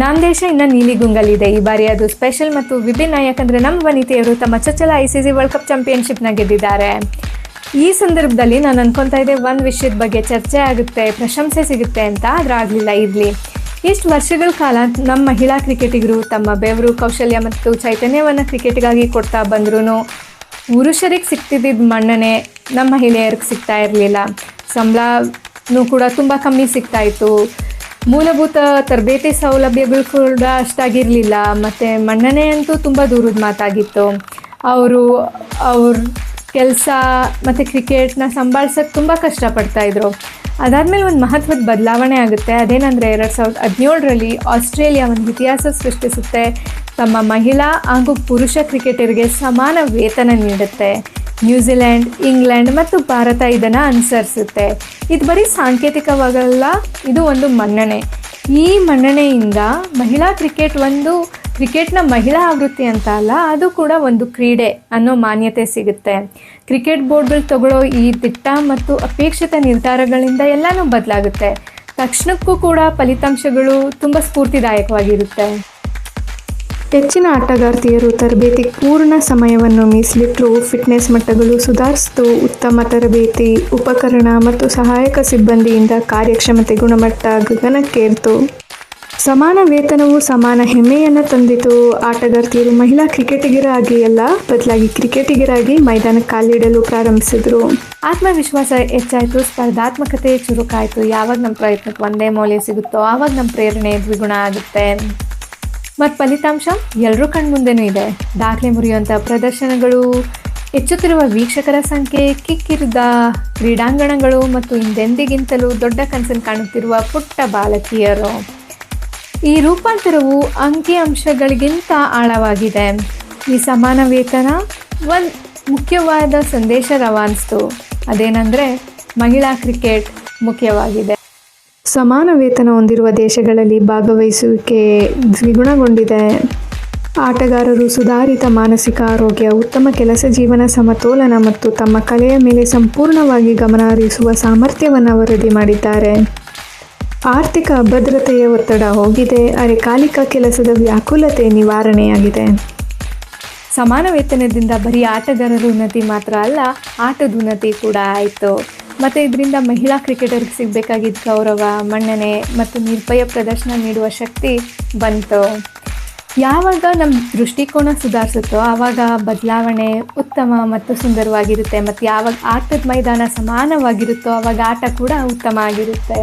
ನಮ್ಮ ದೇಶ ಇನ್ನು ನೀಲಿಗುಂಗಲಿದೆ. ಈ ಬಾರಿ ಅದು ಸ್ಪೆಷಲ್ ಮತ್ತು ವಿಭಿನ್ನ, ಯಾಕಂದರೆ ನಮ್ಮ ವನಿತೆಯರು ತಮ್ಮ ಚೊಚ್ಚಲ ICC ವರ್ಲ್ಡ್ ಕಪ್ ಚಾಂಪಿಯನ್ಶಿಪ್ನ ಗೆದ್ದಿದ್ದಾರೆ. ಈ ಸಂದರ್ಭದಲ್ಲಿ ನಾನು ಅನ್ಕೊತಾ ಇದ್ದೆ ಒಂದು ವಿಷಯದ ಬಗ್ಗೆ ಚರ್ಚೆ ಆಗುತ್ತೆ, ಪ್ರಶಂಸೆ ಸಿಗುತ್ತೆ ಅಂತ. ಆದರೆ ಆಗಲಿಲ್ಲ. ಇರಲಿ, ಇಷ್ಟು ವರ್ಷಗಳ ಕಾಲ ನಮ್ಮ ಮಹಿಳಾ ಕ್ರಿಕೆಟಿಗರು ತಮ್ಮ ಬೆವರು, ಕೌಶಲ್ಯ ಮತ್ತು ಚೈತನ್ಯವನ್ನು ಕ್ರಿಕೆಟ್ಗಾಗಿ ಕೊಡ್ತಾ ಬಂದ್ರೂ ಪುರುಷರಿಗೆ ಸಿಗ್ತಿದ್ದ ಮನ್ನಣೆ ನಮ್ಮ ಮಹಿಳೆಯರಿಗೆ ಸಿಗ್ತಾ ಇರಲಿಲ್ಲ. ಸಂಬಳನೂ ಕೂಡ ತುಂಬ ಕಮ್ಮಿ ಸಿಗ್ತಾಯಿತ್ತು. ಮೂಲಭೂತ ತರಬೇತಿ ಸೌಲಭ್ಯಗಳು ಕೂಡ ಅಷ್ಟಾಗಿರಲಿಲ್ಲ. ಮತ್ತು ಮನ್ನಣೆ ಅಂತೂ ತುಂಬ ದೂರದ ಮಾತಾಗಿತ್ತು. ಅವ್ರ ಕೆಲಸ ಮತ್ತು ಕ್ರಿಕೆಟ್ನ ಸಂಭಾಳಿಸೋಕ್ಕೆ ತುಂಬ ಕಷ್ಟಪಡ್ತಾಯಿದ್ರು. ಅದಾದಮೇಲೆ ಒಂದು ಮಹತ್ವದ ಬದಲಾವಣೆ ಆಗುತ್ತೆ. ಅದೇನೆಂದರೆ 2017ರಲ್ಲಿ ಆಸ್ಟ್ರೇಲಿಯಾ ಒಂದು ಇತಿಹಾಸ ಸೃಷ್ಟಿಸುತ್ತೆ. ತಮ್ಮ ಮಹಿಳಾ ಹಾಗೂ ಪುರುಷ ಕ್ರಿಕೆಟರ್ಗೆ ಸಮಾನ ವೇತನ ನೀಡುತ್ತೆ. ನ್ಯೂಜಿಲೆಂಡ್, ಇಂಗ್ಲೆಂಡ್ ಮತ್ತು ಭಾರತ ಇದನ್ನು ಅನುಸರಿಸುತ್ತೆ. ಇದು ಬರೀ ಸಾಂಕೇತಿಕವಾಗಲ್ಲ, ಇದು ಒಂದು ಮನ್ನಣೆ. ಈ ಮನ್ನಣೆಯಿಂದ ಮಹಿಳಾ ಕ್ರಿಕೆಟ್ನ ಮಹಿಳಾ ಆವೃತ್ತಿ ಅಂತ ಅಲ್ಲ, ಅದು ಕೂಡ ಒಂದು ಕ್ರೀಡೆ ಅನ್ನೋ ಮಾನ್ಯತೆ ಸಿಗುತ್ತೆ. ಕ್ರಿಕೆಟ್ ಬೋರ್ಡ್ಗಳು ತಗೊಳ್ಳೋ ಈ ದಿಟ್ಟ ಮತ್ತು ಅಪೇಕ್ಷಿತ ನಿರ್ಧಾರಗಳಿಂದ ಎಲ್ಲನೂ ಬದಲಾಗುತ್ತೆ. ತಕ್ಷಣಕ್ಕೂ ಕೂಡ ಫಲಿತಾಂಶಗಳು ತುಂಬ ಸ್ಫೂರ್ತಿದಾಯಕವಾಗಿರುತ್ತೆ. ಹೆಚ್ಚಿನ ಆಟಗಾರ್ತಿಯರು ತರಬೇತಿಗೆ ಪೂರ್ಣ ಸಮಯವನ್ನು ಮೀಸಲಿಟ್ಟರು. ಫಿಟ್ನೆಸ್ ಮಟ್ಟಗಳು ಸುಧಾರಿಸಿತು. ಉತ್ತಮ ತರಬೇತಿ, ಉಪಕರಣ ಮತ್ತು ಸಹಾಯಕ ಸಿಬ್ಬಂದಿಯಿಂದ ಕಾರ್ಯಕ್ಷಮತೆ ಗುಣಮಟ್ಟ ಗಗನಕ್ಕೇರಿತು. ಸಮಾನ ವೇತನವು ಸಮಾನ ಹೆಮ್ಮೆಯನ್ನು ತಂದಿತು. ಆಟಗಾರ್ತಿಯರು ಮಹಿಳಾ ಕ್ರಿಕೆಟಿಗರಾಗಿ ಅಲ್ಲ, ಬದಲಾಗಿ ಕ್ರಿಕೆಟಿಗರಾಗಿ ಮೈದಾನಕ್ಕೆ ಕಾಲಿಡಲು ಪ್ರಾರಂಭಿಸಿದರು. ಆತ್ಮವಿಶ್ವಾಸ ಹೆಚ್ಚಾಯಿತು, ಸ್ಪರ್ಧಾತ್ಮಕತೆ ಚುರುಕಾಯಿತು. ಯಾವಾಗ ನಮ್ಮ ಪ್ರಯತ್ನಕ್ಕೆ ಒಂದೇ ಮೌಲ್ಯ ಸಿಗುತ್ತೋ ಆವಾಗ ನಮ್ಮ ಪ್ರೇರಣೆ ದ್ವಿಗುಣ ಆಗುತ್ತೆ. ಮತ್ತು ಫಲಿತಾಂಶ ಎಲ್ಲರೂ ಕಣ್ಮುಂದೆನೂ ಇದೆ. ದಾಖಲೆ ಮುರಿಯುವಂಥ ಪ್ರದರ್ಶನಗಳು, ಹೆಚ್ಚುತ್ತಿರುವ ವೀಕ್ಷಕರ ಸಂಖ್ಯೆ, ಕಿಕ್ಕಿರಿದ ಕ್ರೀಡಾಂಗಣಗಳು ಮತ್ತು ಹಿಂದೆಂದಿಗಿಂತಲೂ ದೊಡ್ಡ ಕನಸನ್ನು ಕಾಣುತ್ತಿರುವ ಪುಟ್ಟ ಬಾಲಕಿಯರು. ಈ ರೂಪಾಂತರವು ಅಂಕಿಅಂಶಗಳಿಗಿಂತ ಆಳವಾಗಿದೆ. ಈ ಸಮಾನ ವೇತನ ಒಂದು ಮುಖ್ಯವಾದ ಸಂದೇಶ ರವಾನಿಸ್ತು. ಅದೇನೆಂದರೆ ಮಹಿಳಾ ಕ್ರಿಕೆಟ್ ಮುಖ್ಯವಾಗಿದೆ. ಸಮಾನ ವೇತನ ಹೊಂದಿರುವ ದೇಶಗಳಲ್ಲಿ ಭಾಗವಹಿಸುವಿಕೆ ದ್ವಿಗುಣಗೊಂಡಿದೆ. ಆಟಗಾರರು ಸುಧಾರಿತ ಮಾನಸಿಕ ಆರೋಗ್ಯ, ಉತ್ತಮ ಕೆಲಸ ಜೀವನ ಸಮತೋಲನ ಮತ್ತು ತಮ್ಮ ಕಲೆಯ ಮೇಲೆ ಸಂಪೂರ್ಣವಾಗಿ ಗಮನ ಹರಿಸುವ ಸಾಮರ್ಥ್ಯವನ್ನು ವರದಿ ಮಾಡಿದ್ದಾರೆ. ಆರ್ಥಿಕ ಅಭದ್ರತೆಯ ಒತ್ತಡ ಹೋಗಿದೆ. ಅರೆಕಾಲಿಕ ಕೆಲಸದ ವ್ಯಾಕುಲತೆ ನಿವಾರಣೆಯಾಗಿದೆ. ಸಮಾನ ವೇತನದಿಂದ ಬರೀ ಆಟಗಾರರ ಉನ್ನತಿ ಮಾತ್ರ ಅಲ್ಲ, ಆಟದ ಉನ್ನತಿ ಕೂಡ ಆಯಿತು. ಮತ್ತು ಇದರಿಂದ ಮಹಿಳಾ ಕ್ರಿಕೆಟರ್ಗೆ ಸಿಗಬೇಕಾಗಿದ್ದ ಗೌರವ, ಮನ್ನಣೆ ಮತ್ತು ನಿರ್ಭಯ ಪ್ರದರ್ಶನ ನೀಡುವ ಶಕ್ತಿ ಬಂತು. ಯಾವಾಗ ನಮ್ಮ ದೃಷ್ಟಿಕೋನ ಸುಧಾರಿಸುತ್ತೋ ಆವಾಗ ಬದಲಾವಣೆ ಉತ್ತಮ ಮತ್ತು ಸುಂದರವಾಗಿರುತ್ತೆ. ಮತ್ತು ಯಾವಾಗ ಆಟದ ಮೈದಾನ ಸಮಾನವಾಗಿರುತ್ತೋ ಆವಾಗ ಆಟ ಕೂಡ ಉತ್ತಮ ಆಗಿರುತ್ತೆ.